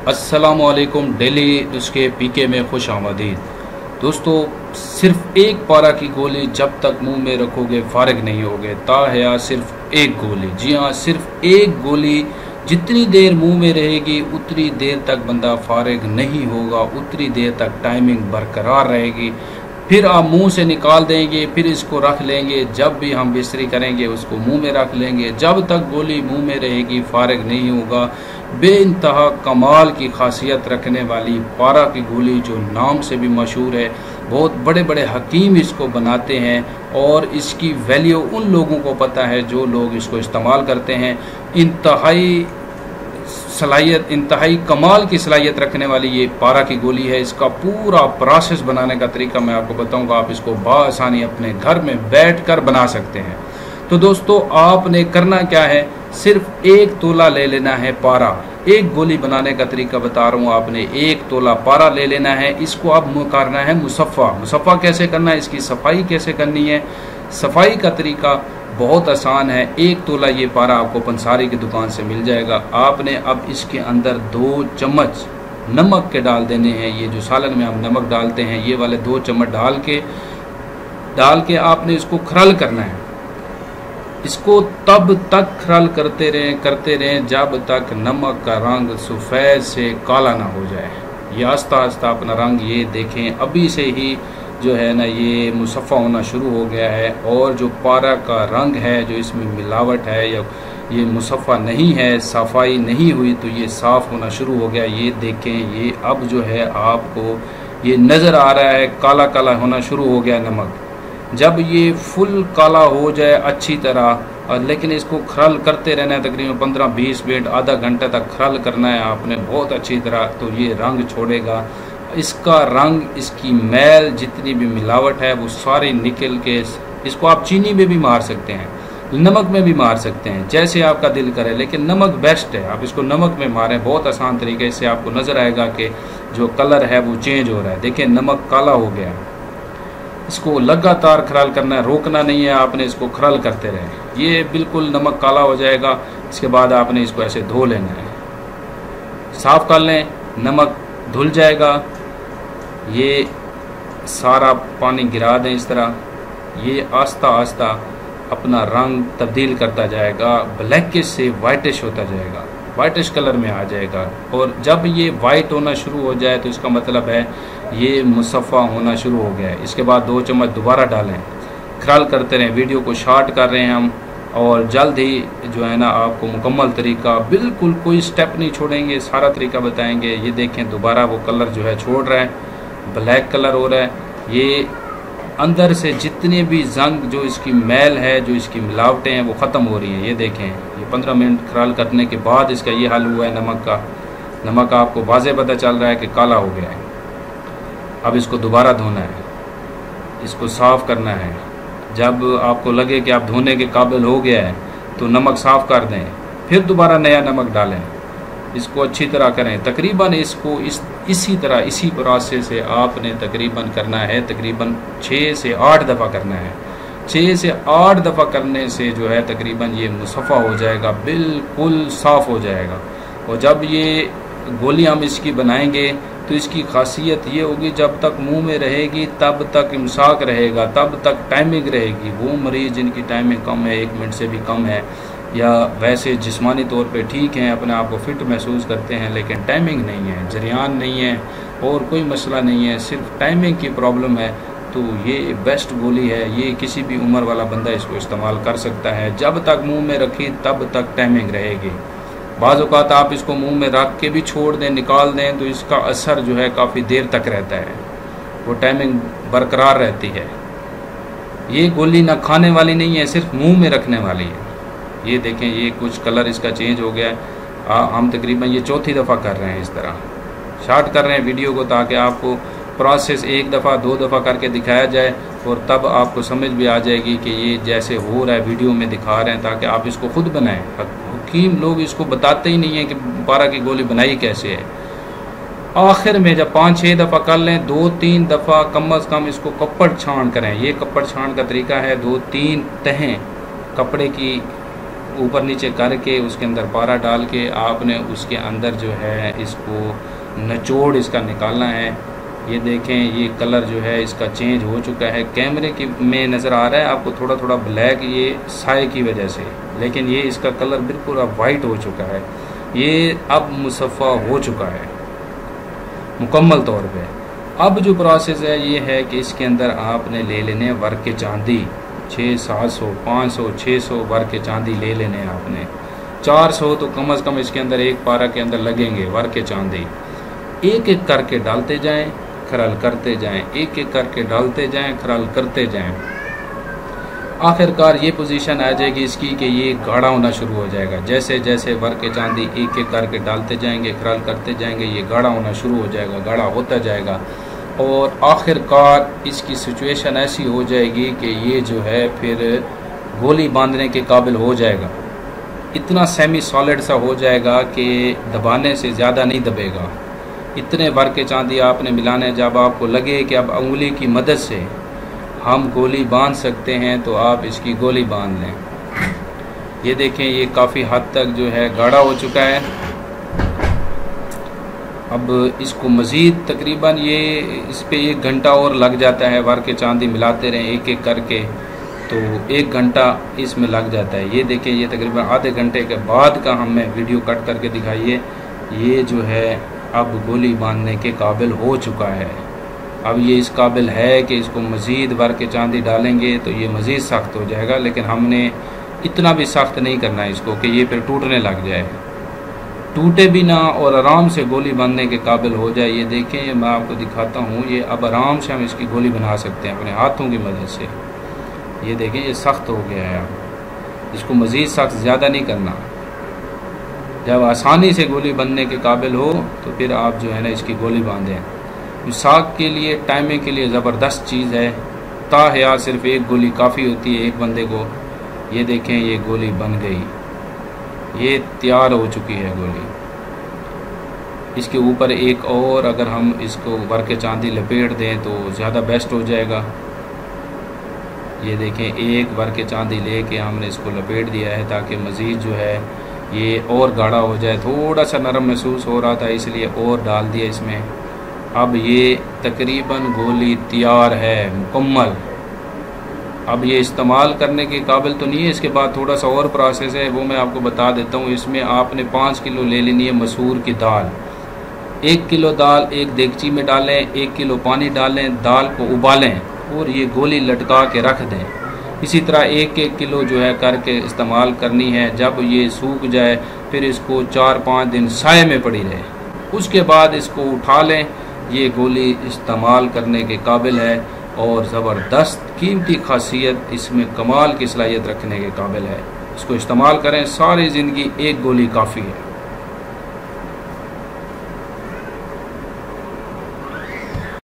अस्सलामुअलैकुम। डेली नुस्खे पीके में खुश आमदीद। दोस्तों, सिर्फ एक पारा की गोली जब तक मुंह में रखोगे फारिग नहीं होगे। ताहया सिर्फ एक गोली, जी हाँ, सिर्फ एक गोली जितनी देर मुंह में रहेगी उतनी देर तक बंदा फारिग नहीं होगा, उतनी देर तक टाइमिंग बरकरार रहेगी। फिर आप मुंह से निकाल देंगे, फिर इसको रख लेंगे। जब भी हम बिस्तरी करेंगे उसको मुंह में रख लेंगे। जब तक गोली मुंह में रहेगी फारिग नहीं होगा। बेइंतहा कमाल की खासियत रखने वाली पारा की गोली, जो नाम से भी मशहूर है। बहुत बड़े बड़े हकीम इसको बनाते हैं और इसकी वैल्यू उन लोगों को पता है जो लोग इसको इस्तेमाल करते हैं। इंतहाई सलाहियत, इंतहाई कमाल की सलाहियत रखने वाली ये पारा की गोली है। इसका पूरा प्रोसेस बनाने का तरीका मैं आपको बताऊंगा। आप इसको बआसानी अपने घर में बैठकर बना सकते हैं। तो दोस्तों, आपने करना क्या है, सिर्फ 1 तोला ले लेना है पारा। एक गोली बनाने का तरीका बता रहा हूँ। आपने 1 तोला पारा ले लेना है। इसको आप करना है मुसफ़ा। मुसफ़ा कैसे करना है, इसकी सफाई कैसे करनी है। सफाई का तरीका बहुत आसान है। 1 तोला ये पारा आपको पंसारी की दुकान से मिल जाएगा। आपने अब इसके अंदर 2 चम्मच नमक के डाल देने हैं। ये जो सालन में हम नमक डालते हैं, ये वाले 2 चम्मच डाल के आपने इसको खरल करना है। इसको तब तक खरल करते रहें जब तक नमक का रंग सफ़ेद से काला ना हो जाए। ये आस्ता आस्ता अपना रंग, ये देखें, अभी से ही जो है ना ये मुसफ़ा होना शुरू हो गया है। और जो पारा का रंग है, जो इसमें मिलावट है या ये मुसफ़ा नहीं है, सफाई नहीं हुई, तो ये साफ़ होना शुरू हो गया। ये देखें, ये अब जो है आपको ये नज़र आ रहा है, काला काला होना शुरू हो गया नमक। जब ये फुल काला हो जाए अच्छी तरह, लेकिन इसको खरल करते रहना है। तकरीबन 15-20 मिनट, आधा घंटा तक खरल करना है आपने बहुत अच्छी तरह। तो ये रंग छोड़ेगा। इसका रंग, इसकी मैल, जितनी भी मिलावट है वो सारी निकल के, इसको आप चीनी में भी मार सकते हैं, नमक में भी मार सकते हैं, जैसे आपका दिल करे। लेकिन नमक बेस्ट है, आप इसको नमक में मारें। बहुत आसान तरीके से आपको नज़र आएगा कि जो कलर है वो चेंज हो रहा है। देखिए, नमक काला हो गया। इसको लगातार खरल करना है, रोकना नहीं है आपने, इसको खरल करते रहें। ये बिल्कुल नमक काला हो जाएगा। इसके बाद आपने इसको ऐसे धो लेना है, साफ़ कर लें, नमक धुल जाएगा। ये सारा पानी गिरा दें इस तरह। ये आस्ता आस्ता अपना रंग तब्दील करता जाएगा, ब्लैकिश से वाइटिश होता जाएगा, वाइटिश कलर में आ जाएगा। और जब ये वाइट होना शुरू हो जाए तो इसका मतलब है ये मुसफ़ा होना शुरू हो गया है। इसके बाद 2 चम्मच दोबारा डालें, खरल करते रहें। वीडियो को शॉर्ट कर रहे हैं हम, और जल्द ही जो है ना आपको मुकम्मल तरीका, बिल्कुल कोई स्टेप नहीं छोड़ेंगे, सारा तरीका बताएंगे। ये देखें, दोबारा वो कलर जो है छोड़ रहा है, ब्लैक कलर हो रहा है। ये अंदर से जितने भी जंग, जो इसकी मैल है, जो इसकी मिलावटें हैं, वो ख़त्म हो रही हैं। ये देखें, ये 15 मिनट खरल करने के बाद इसका ये हाल हुआ है नमक का। नमक आपको वाज़े पता चल रहा है कि काला हो गया है। अब इसको दोबारा धोना है, इसको साफ़ करना है। जब आपको लगे कि आप धोने के काबिल हो गया है तो नमक साफ़ कर दें, फिर दोबारा नया नमक डालें, इसको अच्छी तरह करें। तकरीबन इसको इसी तरह, इसी प्रोसेस से आपने तकरीबन करना है, तकरीबन 6 से 8 दफ़ा करना है। 6 से 8 दफ़ा करने से जो है तकरीबन ये मुसफ़ा हो जाएगा, बिल्कुल साफ़ हो जाएगा। और जब ये गोली हम इसकी बनाएंगे तो इसकी खासियत ये होगी, जब तक मुंह में रहेगी तब तक इमसाक रहेगा, तब तक टाइमिंग रहेगी। वो मरीज़ जिनकी टाइमिंग कम है, 1 मिनट से भी कम है, या वैसे जिस्मानी तौर पे ठीक हैं, अपने आप को फ़िट महसूस करते हैं, लेकिन टाइमिंग नहीं है, जरियान नहीं है, और कोई मसला नहीं है, सिर्फ टाइमिंग की प्रॉब्लम है, तो ये बेस्ट गोली है। ये किसी भी उम्र वाला बंदा इसको इस्तेमाल कर सकता है। जब तक मुंह में रखी तब तक टाइमिंग रहेगी। बाज़ औक़ात आप इसको मुंह में रख के भी छोड़ दें, निकाल दें, तो इसका असर जो है काफ़ी देर तक रहता है, वो टाइमिंग बरकरार रहती है। ये गोली ना खाने वाली नहीं है, सिर्फ मुंह में रखने वाली है। ये देखें, ये कुछ कलर इसका चेंज हो गया है। हम तकरीबन ये 4थी दफ़ा कर रहे हैं, इस तरह शॉर्ट कर रहे हैं वीडियो को, ताकि आपको प्रोसेस 1 दफ़ा 2 दफ़ा करके दिखाया जाए, और तब आपको समझ भी आ जाएगी कि ये जैसे हो रहा है वीडियो में दिखा रहे हैं, ताकि आप इसको खुद बनाएं। हकीम लोग इसको बताते ही नहीं है कि पारा की गोली बनाई कैसे है। आखिर में जब 5-6 दफ़ा कर लें, 2-3 दफ़ा कम अज़ कम इसको कपड़ छान करें। ये कपड़ छान का तरीका है, 2-3 तहें कपड़े की ऊपर नीचे करके उसके अंदर पारा डाल के आपने उसके अंदर जो है इसको निचोड़ इसका निकालना है। ये देखें ये कलर जो है इसका चेंज हो चुका है, कैमरे की में नज़र आ रहा है आपको थोड़ा थोड़ा ब्लैक, ये साए की वजह से, लेकिन ये इसका कलर बिल्कुल अब वाइट हो चुका है। ये अब मुसफ़ा हो चुका है मुकम्मल तौर पे। अब जो प्रोसेस है ये है कि इसके अंदर आपने ले लेने वर्क के चांदी, 600-700 500 600 वर्क के चांदी ले लेने हैं आपने। 400 तो कम से कम इसके अंदर एक पारा के अंदर लगेंगे वर्क के चांदी। एक एक करके डालते जाएं, खरल करते जाएं, एक एक करके डालते जाएं, खरल करते जाएं। आखिरकार ये पोजीशन आ जाएगी इसकी कि ये गाढ़ा होना शुरू हो जाएगा। जैसे जैसे वर्क के चांदी एक एक करके डालते जाएंगे, खरल करते जाएंगे, ये गाढ़ा होना शुरू हो जाएगा, गाढ़ा होता जाएगा और आखिरकार इसकी सिचुएशन ऐसी हो जाएगी कि ये जो है फिर गोली बांधने के काबिल हो जाएगा। इतना सेमी सॉलिड सा हो जाएगा कि दबाने से ज़्यादा नहीं दबेगा। इतने वर्क के चांदी आपने मिलाने, जब आपको लगे कि अब उंगली की मदद से हम गोली बांध सकते हैं तो आप इसकी गोली बांध लें। ये देखें ये काफ़ी हद तक जो है गाढ़ा हो चुका है। अब इसको मज़ीद तकरीबन ये इस पे 1 घंटा और लग जाता है, वर्क के चांदी मिलाते रहें एक एक करके तो 1 घंटा इसमें लग जाता है। ये देखें ये तकरीबन आधे घंटे के बाद का हमें वीडियो कट करके दिखाइए। ये जो है अब गोली बांधने के काबिल हो चुका है। अब ये इस काबिल है कि इसको मज़ीद वर्क के चांदी डालेंगे तो ये मज़ीद सख्त हो जाएगा, लेकिन हमने इतना भी सख्त नहीं करना है इसको कि ये फिर टूटने लग जाए, टूटे भी ना और आराम से गोली बांधने के काबिल हो जाए। ये देखें मैं आपको दिखाता हूँ, ये अब आराम से हम इसकी गोली बना सकते हैं अपने हाथों की मदद से। ये देखें ये सख्त हो गया है, अब इसको मज़ीद सख्त ज़्यादा नहीं करना। जब आसानी से गोली बनने के काबिल हो तो फिर आप जो है ना इसकी गोली बांधें। साग के लिए टाइमिंग के लिए ज़बरदस्त चीज़ है। ताहया सिर्फ एक गोली काफ़ी होती है एक बंदे को। ये देखें ये गोली बन गई, ये तैयार हो चुकी है गोली। इसके ऊपर एक और अगर हम इसको वर्क के चांदी लपेट दें तो ज़्यादा बेस्ट हो जाएगा। ये देखें एक वर्क के चांदी लेके हमने इसको लपेट दिया है ताकि मज़ीद जो है ये और गाढ़ा हो जाए। थोड़ा सा नरम महसूस हो रहा था इसलिए और डाल दिया इसमें। अब ये तकरीबन गोली तैयार है मुकम्मल। अब ये इस्तेमाल करने के काबिल तो नहीं है, इसके बाद थोड़ा सा और प्रोसेस है वो मैं आपको बता देता हूँ। इसमें आपने 5 किलो ले लेनी है मसूर की दाल। 1 किलो दाल एक देगची में डालें, 1 किलो पानी डालें, दाल को उबालें और ये गोली लटका के रख दें। इसी तरह 1-1 किलो जो है करके इस्तेमाल करनी है। जब ये सूख जाए फिर इसको 4-5 दिन साए में पड़ी रहे, उसके बाद इसको उठा लें। ये गोली इस्तेमाल करने के काबिल है और ज़बरदस्त कीमती खासियत इसमें कमाल की सलाहियत रखने के काबिल है। इसको इस्तेमाल करें, सारी ज़िंदगी एक गोली काफ़ी है।